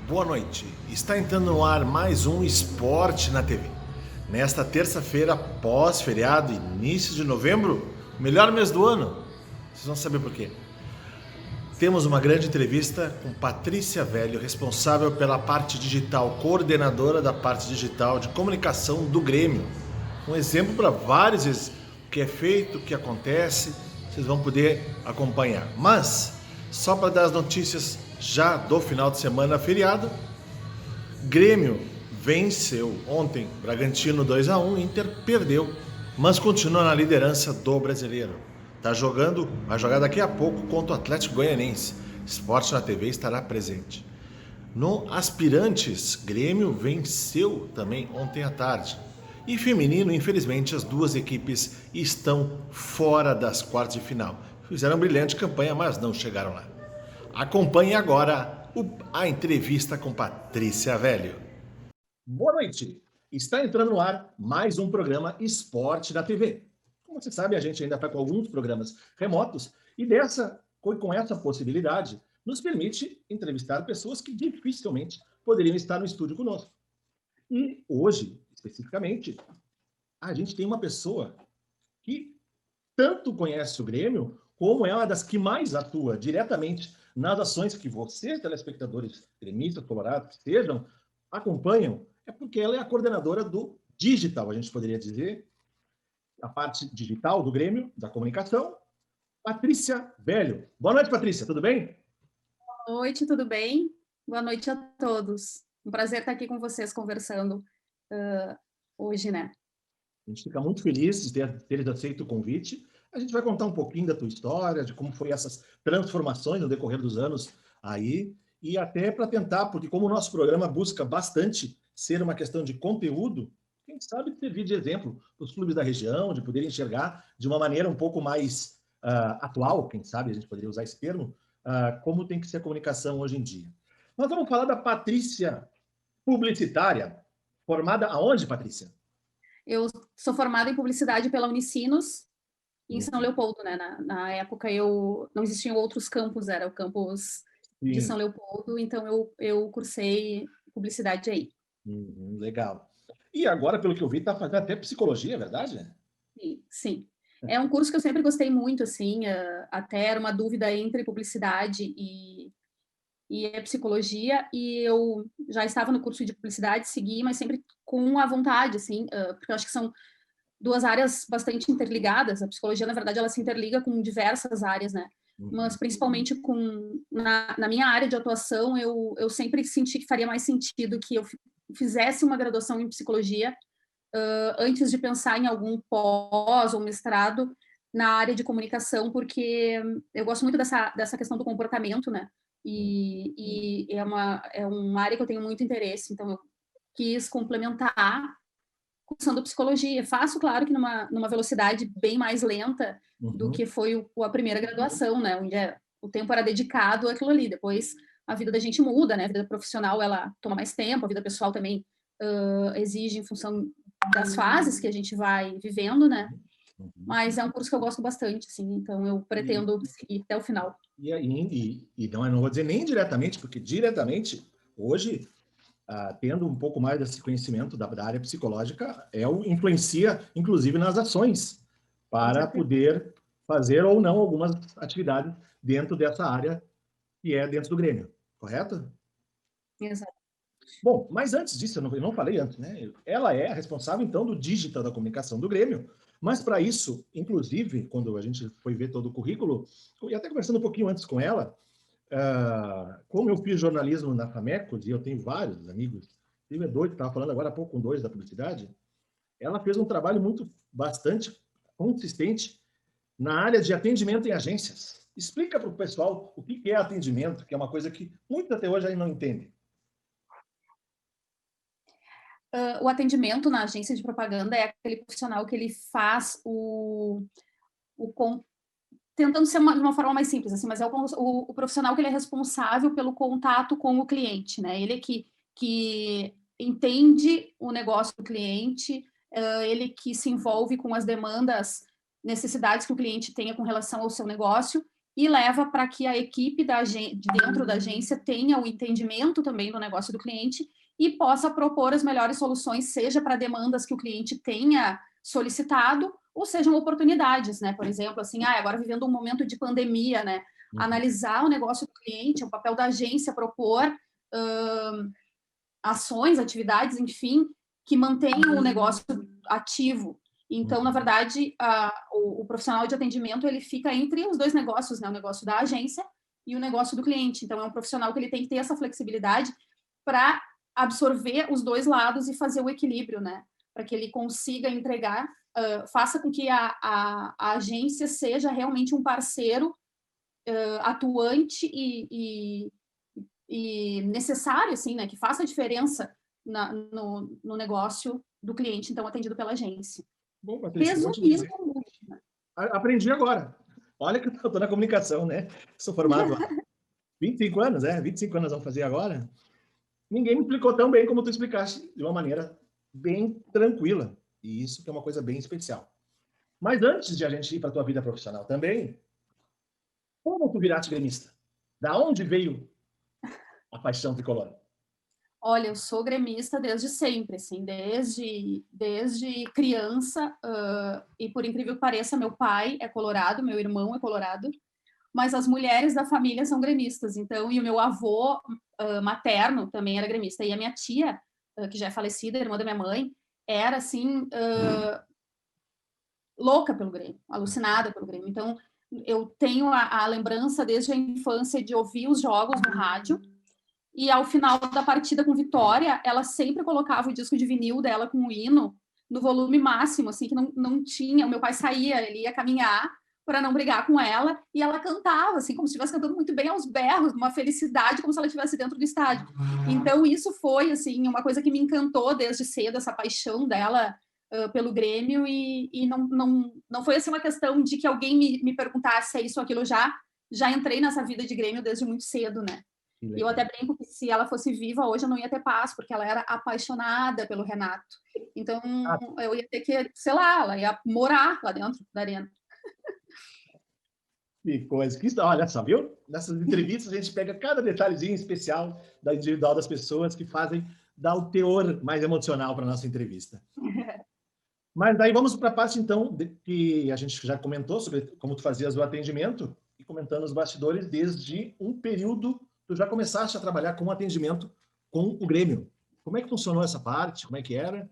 Boa noite. Está entrando no ar mais um Esporte na TV. Nesta terça-feira, pós-feriado, início de novembro, melhor mês do ano. Vocês vão saber por quê. Temos uma grande entrevista com Patrícia Velho, responsável pela parte digital, coordenadora da parte digital de comunicação do Grêmio. Um exemplo para vários vezes o que é feito, o que acontece, vocês vão poder acompanhar. Mas, só para dar as notícias já do final de semana feriado, Grêmio venceu ontem, Bragantino 2-1, Inter perdeu, mas continua na liderança do Brasileiro. Tá jogando, vai jogar daqui a pouco contra o Atlético Goianiense. Esporte na TV estará presente. No Aspirantes, Grêmio venceu também ontem à tarde. E feminino, infelizmente, as duas equipes estão fora das quartas de final. Fizeram brilhante campanha, mas não chegaram lá. Acompanhe agora a entrevista com Patrícia Velho. Boa noite! Está entrando no ar mais um programa Esporte na TV. Como você sabe, a gente ainda está com alguns programas remotos e com essa possibilidade nos permite entrevistar pessoas que dificilmente poderiam estar no estúdio conosco. E hoje, especificamente, a gente tem uma pessoa que tanto conhece o Grêmio, como é uma das que mais atua diretamente nas ações que vocês, telespectadores gremistas, colorados, sejam, acompanham, é porque ela é a coordenadora do digital, a gente poderia dizer, a parte digital do Grêmio, da comunicação, Patrícia Velho. Boa noite, Patrícia, tudo bem? Boa noite, tudo bem? Boa noite a todos. Um prazer estar aqui com vocês conversando hoje, né? A gente fica muito feliz de teres aceito o convite. A gente vai contar um pouquinho da tua história, de como foi essas transformações no decorrer dos anos aí, e até para tentar, porque como o nosso programa busca bastante ser uma questão de conteúdo, quem sabe servir de exemplo para os clubes da região, de poder enxergar de uma maneira um pouco mais atual, quem sabe a gente poderia usar esse termo, como tem que ser a comunicação hoje em dia. Nós vamos falar da Patrícia publicitária, formada aonde, Patrícia? Eu sou formada em publicidade pela Unicinos, em São Leopoldo, né? Na época não existiam outros campos, era o campus de São Sim. Leopoldo, então eu cursei publicidade aí. Legal. E agora, pelo que eu vi, está fazendo até psicologia, é verdade? Sim. É um curso que eu sempre gostei muito, assim, até era uma dúvida entre publicidade e é psicologia, e eu já estava no curso de publicidade, segui, mas sempre com a vontade, assim, porque eu acho que são duas áreas bastante interligadas. A psicologia, na verdade, ela se interliga com diversas áreas, né? Mas principalmente na minha área de atuação, eu sempre senti que faria mais sentido que eu fizesse uma graduação em psicologia antes de pensar em algum pós ou mestrado na área de comunicação, porque eu gosto muito dessa questão do comportamento, né? E é uma área que eu tenho muito interesse, então eu quis complementar cursando psicologia. Faço, claro, que numa velocidade bem mais lenta do que foi a primeira graduação, né? Onde o tempo era dedicado àquilo ali. Depois a vida da gente muda, né? A vida profissional, ela toma mais tempo, a vida pessoal também exige em função das fases que a gente vai vivendo, né? Mas é um curso que eu gosto bastante, assim, então eu pretendo seguir até o final. E não vou dizer nem diretamente, porque diretamente, hoje, tendo um pouco mais desse conhecimento da área psicológica, influencia, inclusive, nas ações, para poder fazer ou não algumas atividades dentro dessa área que é dentro do Grêmio, correto? Exato. Bom, mas antes disso, eu não falei antes, né? Ela é a responsável, então, do digital da comunicação do Grêmio, mas para isso, inclusive, quando a gente foi ver todo o currículo, e até conversando um pouquinho antes com ela, como eu fiz jornalismo na Famecos, e eu tenho vários amigos, eu é doido, estava falando agora há pouco com dois da publicidade, ela fez um trabalho bastante consistente na área de atendimento em agências. Explica para o pessoal o que é atendimento, que é uma coisa que muitos até hoje aí não entendem. O atendimento na agência de propaganda é aquele profissional que ele faz tentando ser de uma forma mais simples, assim, mas é o profissional que ele é responsável pelo contato com o cliente, né? Ele que entende o negócio do cliente, ele que se envolve com as demandas, necessidades que o cliente tenha com relação ao seu negócio e leva para que a equipe de dentro da agência tenha o entendimento também do negócio do cliente e possa propor as melhores soluções, seja para demandas que o cliente tenha solicitado, ou sejam oportunidades, né? Por exemplo, assim, agora vivendo um momento de pandemia, né? Analisar o negócio do cliente, o papel da agência, propor ações, atividades, enfim, que mantenham o negócio ativo. Então, na verdade, o profissional de atendimento, ele fica entre os dois negócios, né? O negócio da agência e o negócio do cliente. Então, é um profissional que ele tem que ter essa flexibilidade para absorver os dois lados e fazer o equilíbrio, né? Para que ele consiga entregar, faça com que a agência seja realmente um parceiro atuante e necessário, assim, né? Que faça a diferença no negócio do cliente, então, atendido pela agência. Bom, Patrícia, Resumindo, aprendi agora. Olha que eu estou na comunicação, né? Sou formado há 25 anos, 25 anos vamos fazer agora. Ninguém me explicou tão bem como tu explicaste, de uma maneira bem tranquila. E isso que é uma coisa bem especial. Mas antes de a gente ir para a tua vida profissional também, como tu viraste gremista? Da onde veio a paixão tricolor? Olha, eu sou gremista desde sempre, assim, desde criança, e por incrível que pareça, meu pai é colorado, meu irmão é colorado, mas as mulheres da família são gremistas, então, e o meu avô materno também era gremista, e a minha tia, que já é falecida, irmã da minha mãe, era, assim, louca pelo Grêmio, alucinada pelo Grêmio, então, eu tenho a lembrança desde a infância de ouvir os jogos no rádio, e ao final da partida com vitória, ela sempre colocava o disco de vinil dela com o hino no volume máximo, assim, que não tinha. O meu pai saía, ele ia caminhar para não brigar com ela, e ela cantava, assim, como se estivesse cantando muito bem aos berros, uma felicidade, como se ela estivesse dentro do estádio. Então, isso foi, assim, uma coisa que me encantou desde cedo, essa paixão dela pelo Grêmio, e não foi, assim, uma questão de que alguém me perguntasse se é isso ou aquilo. Já entrei nessa vida de Grêmio desde muito cedo, né? E eu até brinco que se ela fosse viva hoje eu não ia ter paz, porque ela era apaixonada pelo Renato. Então, eu ia ter que, sei lá, ela ia morar lá dentro da arena. Que coisa. Olha só, viu? Nessas entrevistas a gente pega cada detalhezinho especial da individual das pessoas que fazem dar o teor mais emocional para a nossa entrevista. Mas daí vamos para a parte, então, que a gente já comentou sobre como tu fazias o atendimento e comentando os bastidores desde um período. Tu já começaste a trabalhar com atendimento com o Grêmio. Como é que funcionou essa parte? Como é que era?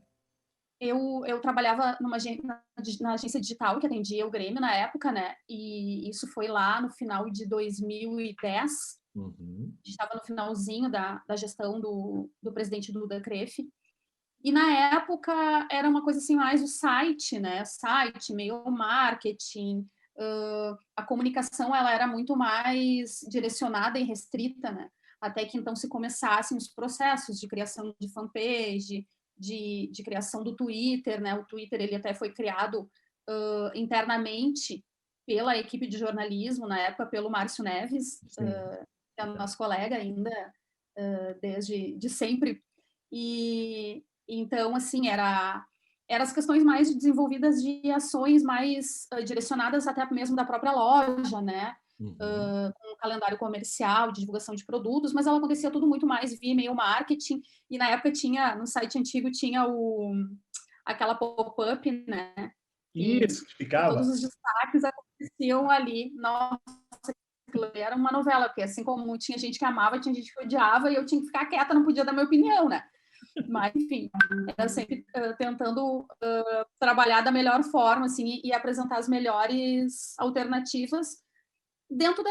Eu trabalhava na agência digital que atendia o Grêmio na época, né? E isso foi lá no final de 2010. A gente estava no finalzinho da gestão do presidente Duda Crefe. E na época era uma coisa assim mais o site, né? Site, e-mail marketing, a comunicação ela era muito mais direcionada e restrita, né? Até que então se começassem os processos de criação de fanpage, de criação do Twitter, né? O Twitter ele até foi criado internamente pela equipe de jornalismo na época, pelo Márcio Neves, que é nosso colega ainda desde de sempre. E então assim eram as questões mais desenvolvidas de ações mais direcionadas até mesmo da própria loja, né? Com um calendário comercial, de divulgação de produtos, mas ela acontecia tudo muito mais via e-mail marketing, e na época tinha, no site antigo, tinha aquela pop-up, né? Isso, que ficava. Todos os destaques aconteciam ali. Nossa, era uma novela, porque assim como tinha gente que amava, tinha gente que odiava, e eu tinha que ficar quieta, não podia dar minha opinião, né? Mas, enfim, era sempre tentando trabalhar da melhor forma, assim, e apresentar as melhores alternativas dentro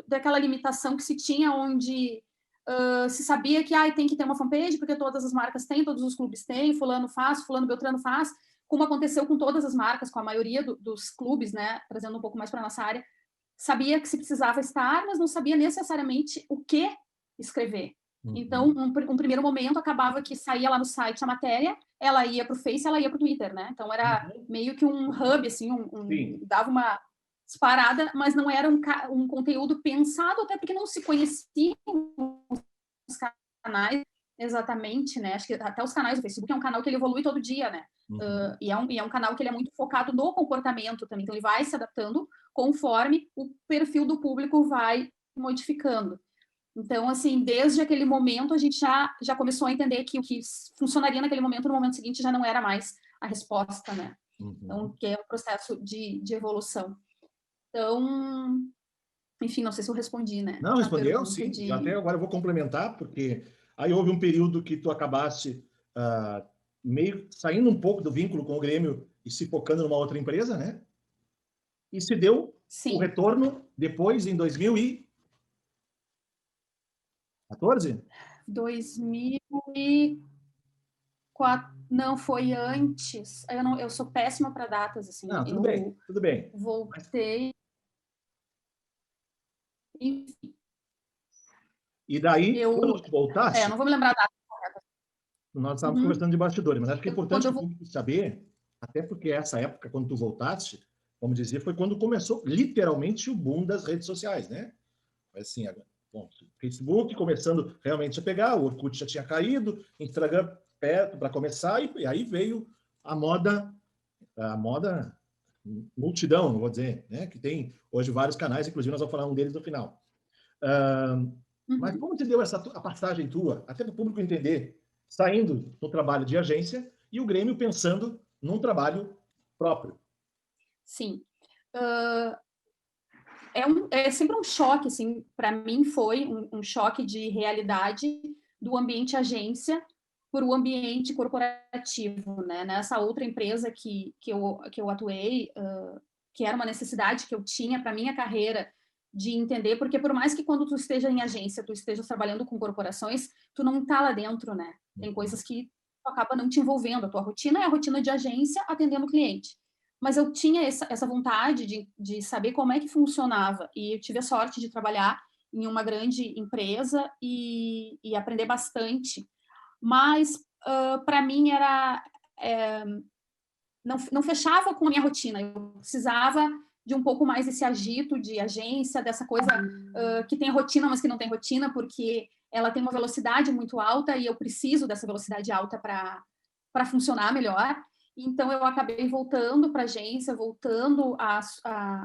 daquela limitação que se tinha, onde se sabia que tem que ter uma fanpage, porque todas as marcas têm, todos os clubes têm, fulano faz, fulano Beltrano faz, como aconteceu com todas as marcas, com a maioria dos clubes, né, trazendo um pouco mais para a nossa área, sabia que se precisava estar, mas não sabia necessariamente o que escrever. Então, um primeiro momento acabava que saía lá no site a matéria, ela ia para o Face, ela ia para o Twitter, né? Então, era meio que um hub, assim, dava uma disparada, mas não era um conteúdo pensado, até porque não se conheciam os canais exatamente, né? Acho que até os canais do Facebook é um canal que ele evolui todo dia, né? E é um canal que ele é muito focado no comportamento também, então ele vai se adaptando conforme o perfil do público vai modificando. Então, assim, desde aquele momento, a gente já começou a entender que o que funcionaria naquele momento, no momento seguinte, já não era mais a resposta, né? Então, que é um processo de evolução. Então, enfim, não sei se eu respondi, né? Não, respondeu, sim. De... Até agora eu vou complementar, porque aí houve um período que tu acabaste meio saindo um pouco do vínculo com o Grêmio e se focando numa outra empresa, né? E se deu o retorno depois, em 2014? 2004, não, foi antes. Eu sou péssima para datas, assim. Não, tudo bem, tudo bem. Voltei. Enfim. E daí, quando tu voltaste... não vou me lembrar a data. Nós estávamos conversando de bastidores, mas acho que é importante o público saber, até porque essa época, quando tu voltaste, vamos dizer, foi quando começou literalmente o boom das redes sociais, né? Mas assim, bom, Facebook começando realmente a pegar, o Orkut já tinha caído, Instagram perto para começar, e aí veio a moda multidão, não vou dizer, né? Que tem hoje vários canais, inclusive nós vamos falar um deles no final. Mas como te deu a passagem tua, até para o público entender, saindo do trabalho de agência e o Grêmio pensando num trabalho próprio? Sim. É sempre um choque, assim, para mim foi um choque de realidade do ambiente agência para o ambiente corporativo, né? Nessa outra empresa que eu atuei, que era uma necessidade que eu tinha para minha carreira de entender, porque por mais que quando tu esteja em agência, tu estejas trabalhando com corporações, tu não está lá dentro, né? Tem coisas que tu acaba não te envolvendo. A tua rotina é a rotina de agência atendendo o cliente. Mas eu tinha essa vontade de saber como é que funcionava. E eu tive a sorte de trabalhar em uma grande empresa e aprender bastante. Mas, para mim, não fechava com a minha rotina. Eu precisava de um pouco mais desse agito de agência, dessa coisa que tem rotina, mas que não tem rotina, porque ela tem uma velocidade muito alta e eu preciso dessa velocidade alta para funcionar melhor. Então, eu acabei voltando para a agência, voltando a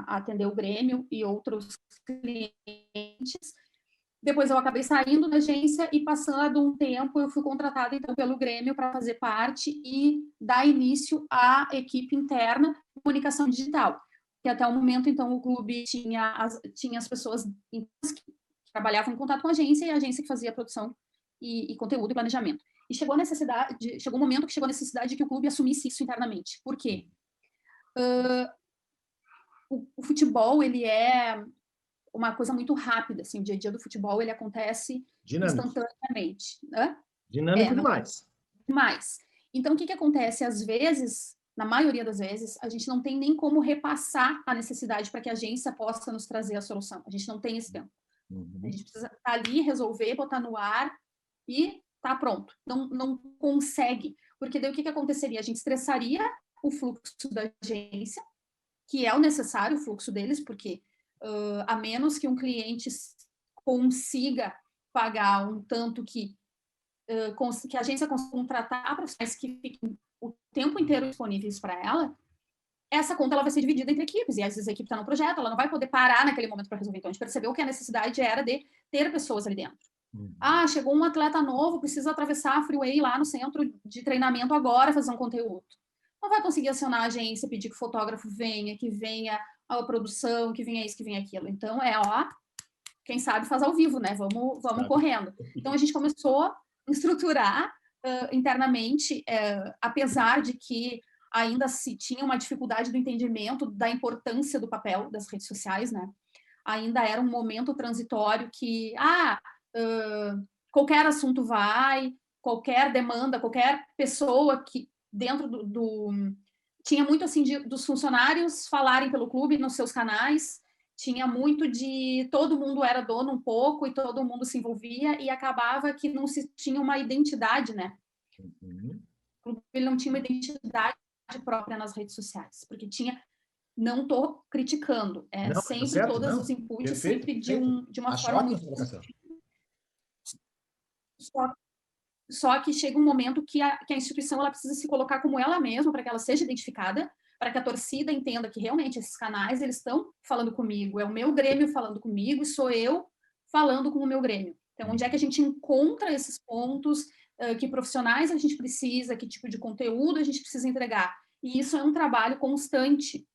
atender o Grêmio e outros clientes. Depois, eu acabei saindo da agência e, passando um tempo, eu fui contratada, então, pelo Grêmio para fazer parte e dar início à equipe interna de comunicação digital. Que até o momento, então, o clube tinha as pessoas que trabalhavam em contato com a agência e a agência que fazia a produção e conteúdo e planejamento. E chegou um momento que chegou a necessidade de que o clube assumisse isso internamente. Por quê? O futebol, ele é uma coisa muito rápida, assim, o dia a dia do futebol, ele acontece instantaneamente. Dinâmico demais. Demais. Então, o que acontece? Às vezes, na maioria das vezes, a gente não tem nem como repassar a necessidade para que a agência possa nos trazer a solução. A gente não tem esse tempo. A gente precisa estar ali, resolver, botar no ar e tá pronto. Não consegue. Porque daí o que aconteceria? A gente estressaria o fluxo da agência, que é o necessário, o fluxo deles, porque a menos que um cliente consiga pagar um tanto que a agência consiga contratar profissionais que fiquem o tempo inteiro disponíveis para ela, essa conta ela vai ser dividida entre equipes, e às vezes a equipe está no projeto, ela não vai poder parar naquele momento para resolver. Então, a gente percebeu que a necessidade era de ter pessoas ali dentro. Chegou um atleta novo, precisa atravessar a freeway lá no centro de treinamento agora, fazer um conteúdo. Não vai conseguir acionar a agência, pedir que o fotógrafo venha, que venha a produção, que venha isso, que venha aquilo. Então, quem sabe faz ao vivo, né? Vamos correndo. Então, a gente começou a estruturar internamente, apesar de que ainda se tinha uma dificuldade do entendimento da importância do papel das redes sociais, né? Ainda era um momento transitório que, qualquer assunto vai, qualquer demanda, qualquer pessoa que dentro tinha muito assim dos funcionários falarem pelo clube nos seus canais, tinha muito de todo mundo era dono um pouco e todo mundo se envolvia e acabava que não se tinha uma identidade, né? Ele não tinha uma identidade própria nas redes sociais, porque não estou criticando, sempre todos os inputs, sempre de uma forma muito... Só que chega um momento que a instituição ela precisa se colocar como ela mesma para que ela seja identificada, para que a torcida entenda que realmente esses canais eles estão falando comigo, é o meu Grêmio falando comigo e sou eu falando com o meu Grêmio. Então, onde é que a gente encontra esses pontos, que profissionais a gente precisa, que tipo de conteúdo a gente precisa entregar? E isso é um trabalho constante.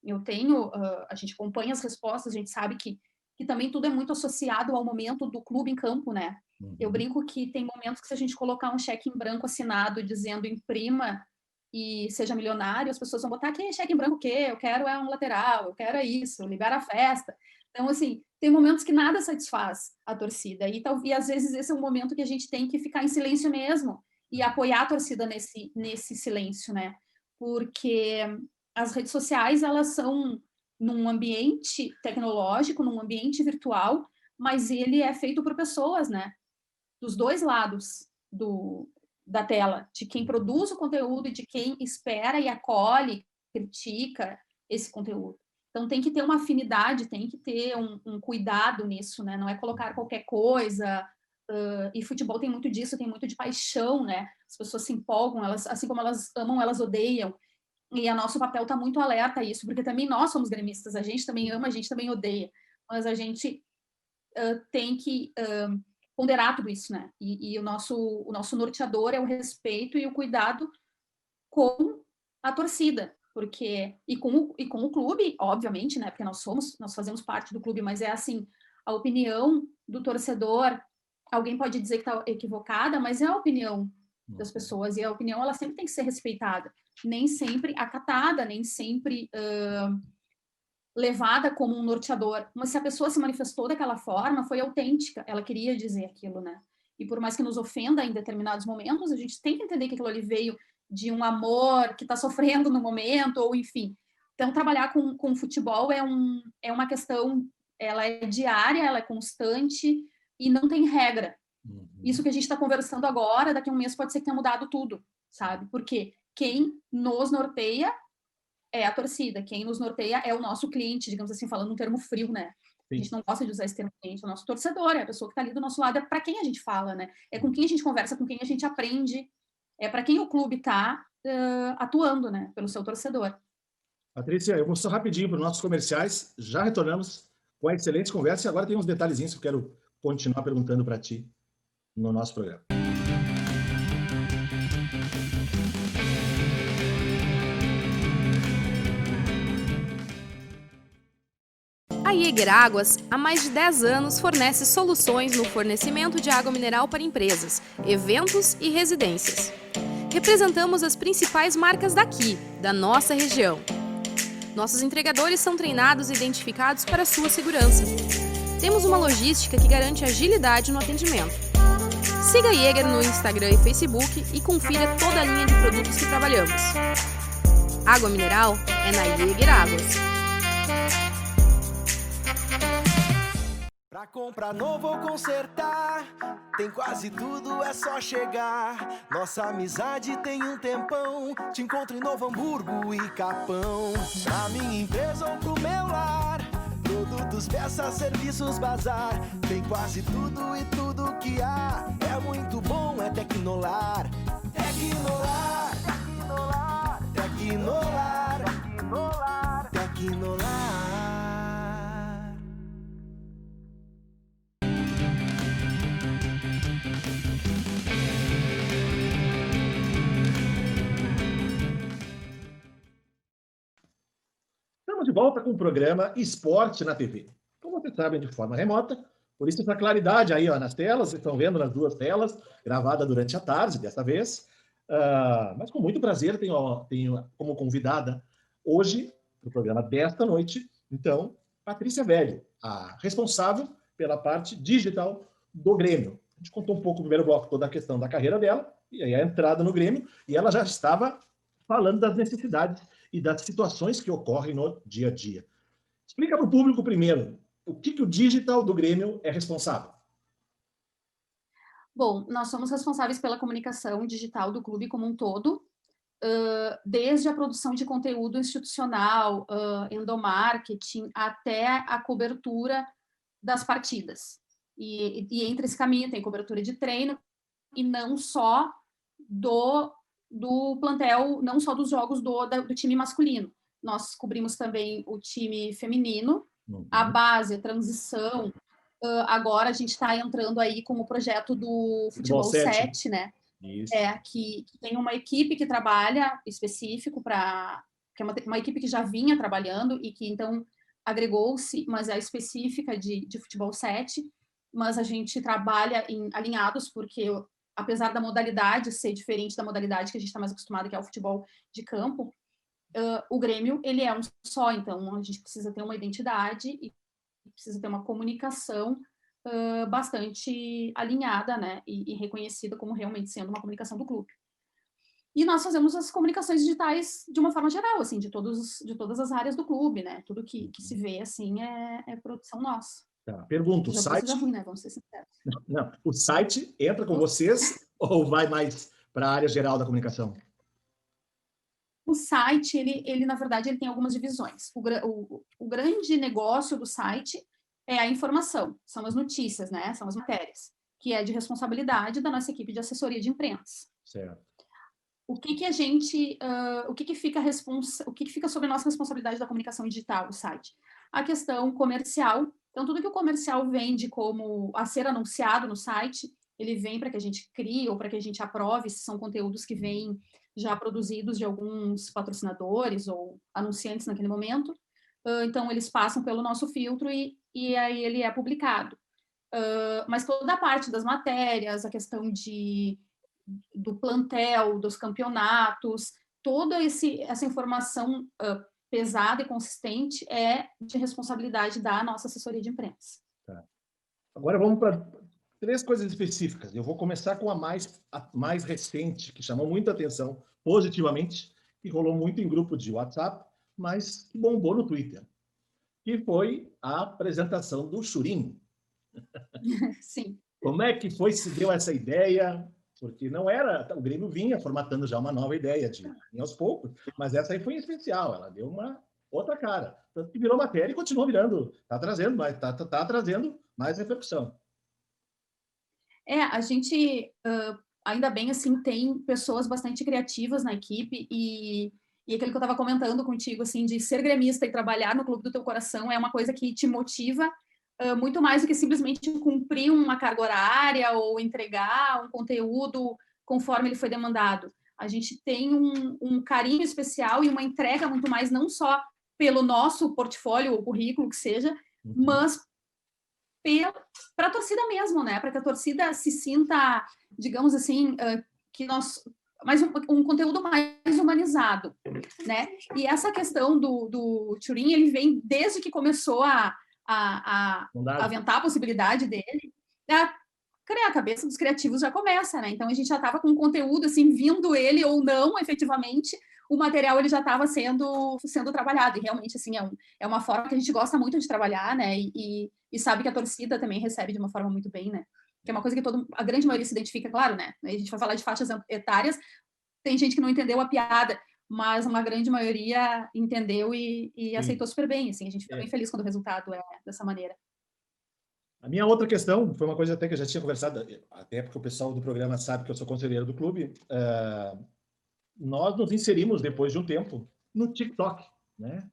A gente acompanha as respostas, a gente sabe que também tudo é muito associado ao momento do clube em campo, né? Eu brinco que tem momentos que se a gente colocar um cheque em branco assinado dizendo imprima e seja milionário, as pessoas vão botar aqui cheque em branco o quê? Eu quero um lateral, eu quero isso, libera a festa. Então, assim, tem momentos que nada satisfaz a torcida. E às vezes esse é um momento que a gente tem que ficar em silêncio mesmo e apoiar a torcida nesse silêncio, né? Porque as redes sociais, elas são num ambiente tecnológico, num ambiente virtual, mas ele é feito por pessoas, né? Dos dois lados da tela, de quem produz o conteúdo e de quem espera e acolhe, critica esse conteúdo. Então, tem que ter uma afinidade, tem que ter um cuidado nisso, né? Não é colocar qualquer coisa. E futebol tem muito disso, tem muito de paixão, né? As pessoas se empolgam, assim como elas amam, elas odeiam. E o nosso papel está muito alerta a isso, porque também nós somos gremistas, a gente também ama, a gente também odeia. Mas a gente tem que ponderar tudo isso, né? E o nosso norteador é o respeito e o cuidado com a torcida, e com o clube, obviamente, né? Porque nós fazemos parte do clube, mas é assim, a opinião do torcedor, alguém pode dizer que está equivocada, mas é a opinião das pessoas, e a opinião ela sempre tem que ser respeitada, nem sempre acatada, nem sempre levada como um norteador, mas se a pessoa se manifestou daquela forma, foi autêntica, ela queria dizer aquilo, né? E por mais que nos ofenda em determinados momentos, a gente tem que entender que aquilo ali veio de um amor que está sofrendo no momento, ou enfim. Então, trabalhar com futebol é uma questão, ela é diária, ela é constante e não tem regra. Isso que a gente está conversando agora, daqui a um mês pode ser que tenha mudado tudo, sabe? Porque quem nos norteia é a torcida, quem nos norteia é o nosso cliente, digamos assim, falando um termo frio, né? Sim. A gente não gosta de usar esse termo cliente, é o nosso torcedor, é a pessoa que está ali do nosso lado, é para quem a gente fala, né? É com quem a gente conversa, com quem a gente aprende, é para quem o clube está atuando, né? Pelo seu torcedor. Patrícia, eu vou só rapidinho para os nossos comerciais, já retornamos com a excelente conversa e agora tem uns detalhezinhos que eu quero continuar perguntando para ti no nosso programa. A Jäger Águas, há mais de 10 anos, fornece soluções no fornecimento de água mineral para empresas, eventos e residências. Representamos as principais marcas daqui, da nossa região. Nossos entregadores são treinados e identificados para sua segurança. Temos uma logística que garante agilidade no atendimento. Siga a Jäger no Instagram e Facebook e confira toda a linha de produtos que trabalhamos. Água mineral é na Jäger Águas. Pra comprar novo ou consertar, tem quase tudo, é só chegar. Nossa amizade tem um tempão, te encontro em Novo Hamburgo e Capão. Pra minha empresa ou pro meu lar, produtos, peças, serviços, bazar. Tem quase tudo e tudo que há, é muito bom, é Tecnolar. Tecnolar, Tecnolar, Tecnolar, Tecnolar, Tecnolar. Estamos de volta com o programa Esporte na TV. Como vocês sabem, de forma remota, por isso essa claridade aí ó, nas telas, vocês estão vendo nas duas telas, gravada durante a tarde, dessa vez. Mas com muito prazer, tenho como convidada hoje, no programa desta noite, então, Patrícia Velho, a responsável pela parte digital do Grêmio. A gente contou um pouco no primeiro bloco toda a questão da carreira dela, e aí a entrada no Grêmio, e ela já estava falando das necessidades e das situações que ocorrem no dia a dia. Explica para o público primeiro, o que o digital do Grêmio é responsável? Bom, nós somos responsáveis pela comunicação digital do clube como um todo, desde a produção de conteúdo institucional, endomarketing, até a cobertura das partidas. E entre esse caminho tem cobertura de treino, e não só do plantel, não só dos jogos do time masculino. nós cobrimos também o time feminino, a base, a transição. Agora a gente está entrando aí com o projeto do Futebol 7, né? Isso. Que tem uma equipe que trabalha específico que é uma equipe que já vinha trabalhando e que então agregou-se, mas é específica de Futebol 7, mas a gente trabalha alinhados, porque apesar da modalidade ser diferente da modalidade que a gente está mais acostumado, que é o futebol de campo, o Grêmio, ele é um só, então a gente precisa ter uma identidade e precisa ter uma comunicação bastante alinhada, né, e reconhecida como realmente sendo uma comunicação do clube. E nós fazemos as comunicações digitais de uma forma geral, assim, de todas as áreas do clube, né, tudo que se vê, assim, é produção nossa. Tá. Pergunto, o site... Seja ruim, né, vamos ser sinceros. Não, o site entra com vocês ou vai mais para a área geral da comunicação? O site, ele na verdade, ele tem algumas divisões. O grande negócio do site é a informação, são as notícias, né? São as matérias, que é de responsabilidade da nossa equipe de assessoria de imprensa. Certo. O que fica sobre a nossa responsabilidade da comunicação digital do site? A questão comercial. Então, tudo que o comercial vende como a ser anunciado no site, ele vem para que a gente crie ou para que a gente aprove, se são conteúdos que vêm já produzidos de alguns patrocinadores ou anunciantes naquele momento. Então, eles passam pelo nosso filtro e aí ele é publicado. Mas toda a parte das matérias, a questão do plantel, dos campeonatos, toda essa informação pesada e consistente é de responsabilidade da nossa assessoria de imprensa. Tá. Agora vamos para 3 coisas específicas. Eu vou começar com a mais recente, que chamou muita atenção positivamente, que rolou muito em grupo de WhatsApp, mas que bombou no Twitter, que foi a apresentação do Churin. Sim. Como é que se deu essa ideia? Porque não era... O Grêmio vinha formatando já uma nova ideia, aos poucos, mas essa aí foi em especial, ela deu uma outra cara. Tanto que virou matéria e continuou virando, está trazendo mais repercussão. A gente, ainda bem, assim, tem pessoas bastante criativas na equipe e aquilo que eu estava comentando contigo, assim, de ser gremista e trabalhar no clube do teu coração é uma coisa que te motiva muito mais do que simplesmente cumprir uma carga horária ou entregar um conteúdo conforme ele foi demandado. A gente tem um carinho especial e uma entrega muito mais, não só pelo nosso portfólio ou currículo, que seja, mas para a torcida mesmo, né? Para que a torcida se sinta, digamos assim, mais um conteúdo mais humanizado, né? E essa questão do Churin, ele vem desde que começou a aventar a possibilidade dele, a cabeça dos criativos já começa, né? Então a gente já estava com conteúdo, assim, vindo ele ou não, efetivamente, o material ele já estava sendo trabalhado, e realmente, assim, é uma forma que a gente gosta muito de trabalhar, né? E sabe que a torcida também recebe de uma forma muito bem, né? Que é uma coisa que a grande maioria se identifica, claro, né? A gente vai falar de faixas etárias, tem gente que não entendeu a piada, mas uma grande maioria entendeu e aceitou super bem, assim, a gente fica bem feliz quando o resultado é dessa maneira. A minha outra questão, foi uma coisa até que eu já tinha conversado, até porque o pessoal do programa sabe que eu sou conselheiro do clube, nós nos inserimos, depois de um tempo, no TikTok, né?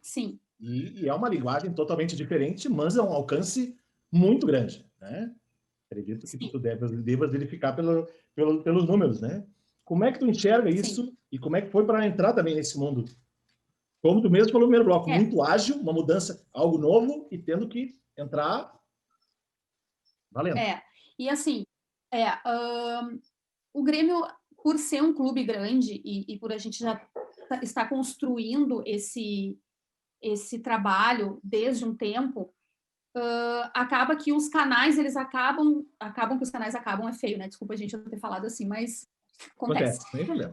Sim. E é uma linguagem totalmente diferente, mas é um alcance muito grande, né? Acredito que tu devas verificar pelos números, né? Como é que tu enxerga isso? Sim. E como é que foi para entrar também nesse mundo? Como tu mesmo falou no primeiro bloco, muito ágil, uma mudança, algo novo, e tendo que entrar valendo. E assim, o Grêmio, por ser um clube grande e por a gente já estar construindo esse trabalho desde um tempo, acaba que os canais, eles acabam que os canais acabam, é feio, né? Desculpa a gente não ter falado assim, mas acontece. Sem problema.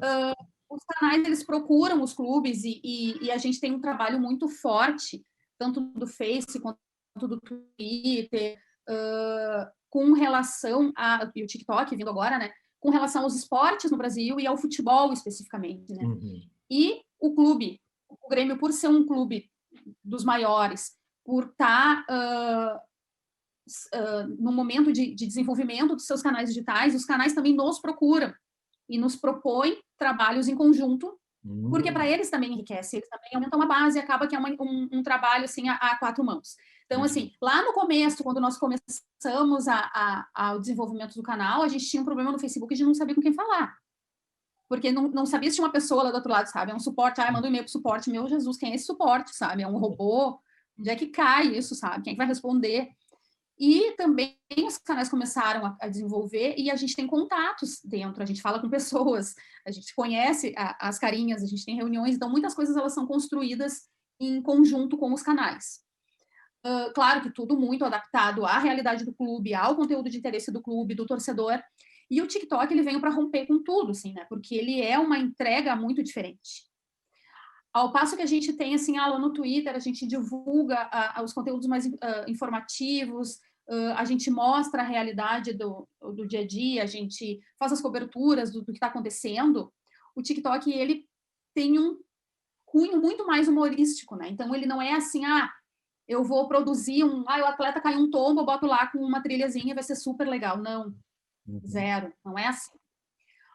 Os canais, eles procuram os clubes e a gente tem um trabalho muito forte, tanto do Face quanto do Twitter, com relação e o TikTok vindo agora, né? Com relação aos esportes no Brasil e ao futebol especificamente, né? E o clube, o Grêmio, por ser um clube dos maiores, por estar no momento de desenvolvimento dos seus canais digitais, os canais também nos procuram e nos propõem trabalhos em conjunto Porque para eles também enriquece, eles também aumentam a base, acaba que é um trabalho assim a quatro mãos. Então, assim, lá no começo, quando nós começamos o desenvolvimento do canal, a gente tinha um problema no Facebook de não saber com quem falar. Porque não sabia se tinha uma pessoa lá do outro lado, sabe? É um suporte, manda um e-mail pro suporte, meu Jesus, quem é esse suporte, sabe? É um robô? Onde é que cai isso, sabe? Quem é que vai responder? E também os canais começaram a desenvolver e a gente tem contatos dentro, a gente fala com pessoas, a gente conhece as carinhas, a gente tem reuniões, então muitas coisas elas são construídas em conjunto com os canais. Claro que tudo muito adaptado à realidade do clube, ao conteúdo de interesse do clube, do torcedor. E o TikTok, ele veio para romper com tudo, assim, né? Porque ele é uma entrega muito diferente. Ao passo que a gente tem, assim, lá no Twitter, a gente divulga os conteúdos mais informativos, a gente mostra a realidade do dia a dia, a gente faz as coberturas do que está acontecendo. O TikTok, ele tem um cunho muito mais humorístico, né? Então, ele não é assim, eu vou produzir o atleta caiu um tombo, eu boto lá com uma trilhazinha, vai ser super legal. Não, zero, não é assim.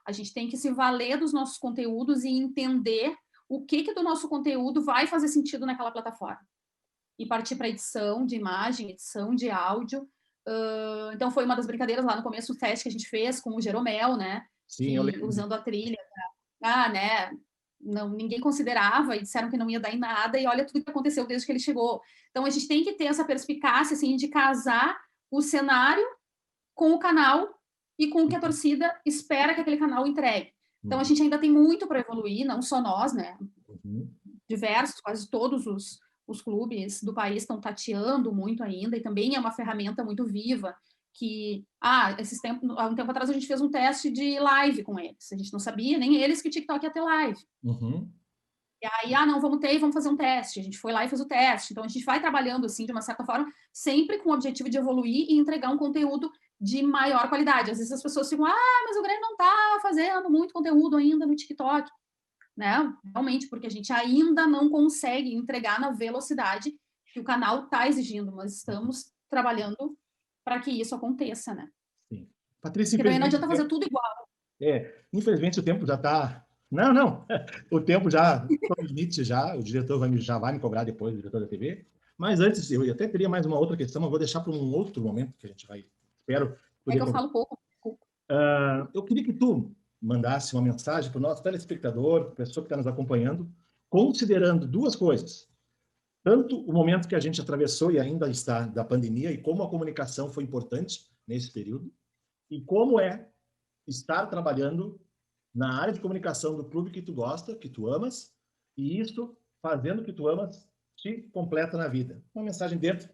A gente tem que se valer dos nossos conteúdos e entender o que do nosso conteúdo vai fazer sentido naquela plataforma. E partir para edição de imagem, edição de áudio. Então, foi uma das brincadeiras lá no começo, o teste que a gente fez com o Jeromel, né? Sim, eu lembro. Usando a trilha. Né? Ninguém considerava e disseram que não ia dar em nada, e olha tudo que aconteceu desde que ele chegou. Então, a gente tem que ter essa perspicácia, assim, de casar o cenário com o canal e com o que a torcida espera que aquele canal entregue. Então, a gente ainda tem muito para evoluir, não só nós, né? Diversos, quase todos os clubes do país estão tateando muito ainda, e também é uma ferramenta muito viva, que, há um tempo atrás a gente fez um teste de live com eles, a gente não sabia, nem eles, que o TikTok ia ter live. E aí, não, vamos fazer um teste, a gente foi lá e fez o teste. Então, a gente vai trabalhando, assim, de uma certa forma, sempre com o objetivo de evoluir e entregar um conteúdo de maior qualidade. Às vezes as pessoas ficam, mas o Grêmio não está fazendo muito conteúdo ainda no TikTok, né? Realmente, porque a gente ainda não consegue entregar na velocidade que o canal está exigindo, mas estamos trabalhando para que isso aconteça, né? Sim. Patrícia, porque não adianta fazer tudo igual. Infelizmente o tempo já está... Não. O tempo já está no limite já. O diretor já vai me cobrar depois, o diretor da TV. Mas antes, eu até teria mais uma outra questão, mas vou deixar para um outro momento que a gente vai... Espero poder... É que eu falo pouco. Eu queria que tu mandasse uma mensagem para o nosso telespectador, para a pessoa que está nos acompanhando, considerando duas coisas. Tanto o momento que a gente atravessou e ainda está da pandemia, e como a comunicação foi importante nesse período, e como é estar trabalhando na área de comunicação do clube que tu gosta, que tu amas, e isso, fazendo o que tu amas, te completa na vida. Uma mensagem dentro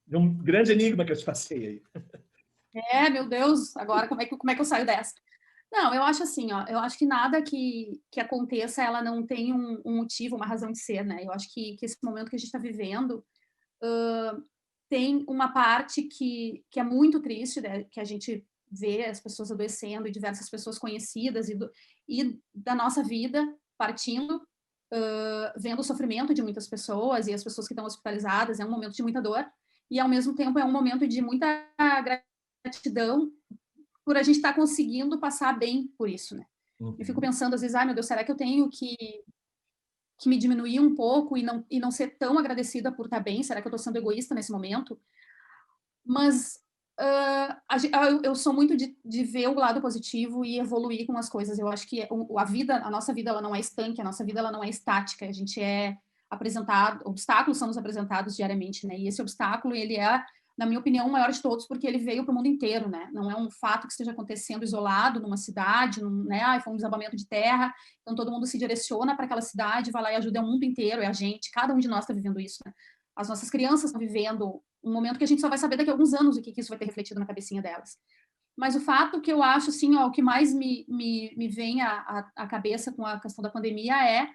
de um grande enigma que eu te passei aí. Meu Deus, agora como é que eu saio dessa? Não, eu acho assim, eu acho que nada que aconteça, ela não tem um motivo, uma razão de ser, né? Eu acho que esse momento que a gente está vivendo tem uma parte que é muito triste, né? Que a gente vê as pessoas adoecendo e diversas pessoas conhecidas e da nossa vida partindo, vendo o sofrimento de muitas pessoas e as pessoas que estão hospitalizadas, é um momento de muita dor, e ao mesmo tempo é um momento de muita gratidão por a gente estar conseguindo passar bem por isso, né? Eu fico pensando às vezes, meu Deus, será que eu tenho que me diminuir um pouco e não ser tão agradecida por estar bem? Será que eu estou sendo egoísta nesse momento? Mas eu sou muito de ver o lado positivo e evoluir com as coisas. Eu acho que a nossa vida, ela não é estanque, a nossa vida, ela não é estática. A gente é apresentado, obstáculos são nos apresentados diariamente, né? E esse obstáculo, ele é, na minha opinião, o maior de todos, porque ele veio para o mundo inteiro, né? Não é um fato que esteja acontecendo isolado numa cidade, né? Foi um desabamento de terra, então todo mundo se direciona para aquela cidade, vai lá e ajuda o mundo inteiro, é a gente, cada um de nós está vivendo isso, né? As nossas crianças estão vivendo um momento que a gente só vai saber daqui a alguns anos o que isso vai ter refletido na cabecinha delas. Mas o fato que eu acho, assim, o que mais me vem à cabeça com a questão da pandemia é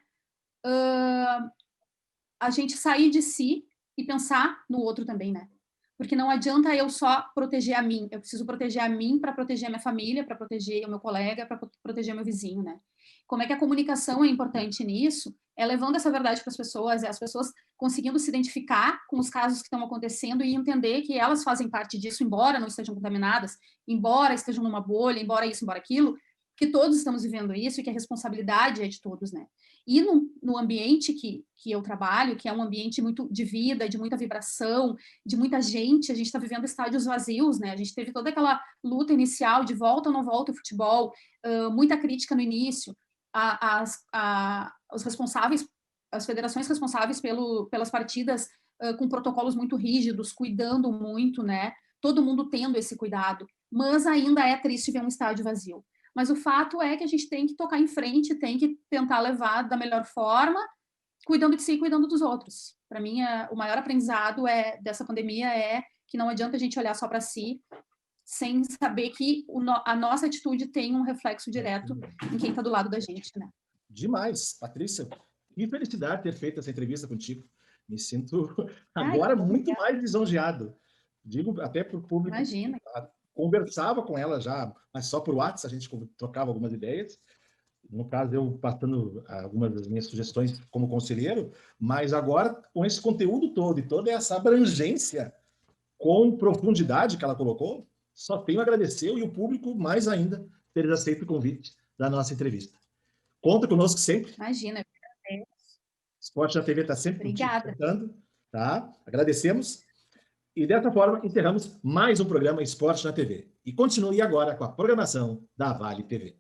a gente sair de si e pensar no outro também, né? Porque não adianta eu só proteger a mim, eu preciso proteger a mim para proteger a minha família, para proteger o meu colega, para proteger o meu vizinho, né? Como é que a comunicação é importante nisso? É levando essa verdade para as pessoas conseguindo se identificar com os casos que estão acontecendo e entender que elas fazem parte disso, embora não estejam contaminadas, embora estejam numa bolha, embora isso, embora aquilo, que todos estamos vivendo isso e que a responsabilidade é de todos, né? E no ambiente que eu trabalho, que é um ambiente muito de vida, de muita vibração, de muita gente, a gente está vivendo estádios vazios, né? A gente teve toda aquela luta inicial de volta ou não volta o futebol, muita crítica no início, os responsáveis, as federações responsáveis pelas partidas com protocolos muito rígidos, cuidando muito, né? Todo mundo tendo esse cuidado, mas ainda é triste ver um estádio vazio. Mas o fato é que a gente tem que tocar em frente, tem que tentar levar da melhor forma, cuidando de si e cuidando dos outros. Para mim, o maior aprendizado dessa pandemia é que não adianta a gente olhar só para si, sem saber que a nossa atitude tem um reflexo direto em quem está do lado da gente, né? Demais, Patrícia. Que felicidade ter feito essa entrevista contigo. Me sinto agora muito mais lisonjeado. Digo até para o público. Imagina. Conversava com ela já, mas só por WhatsApp, a gente trocava algumas ideias. No caso, eu passando algumas das minhas sugestões como conselheiro, mas agora, com esse conteúdo todo e toda essa abrangência com profundidade que ela colocou, só tenho a agradecer e o público mais ainda ter aceito o convite da nossa entrevista. Conta conosco sempre. Imagina. Esporte na TV está sempre Obrigada. Tá? Agradecemos. E dessa forma, encerramos mais um programa Esporte na TV. E continue agora com a programação da Vale TV.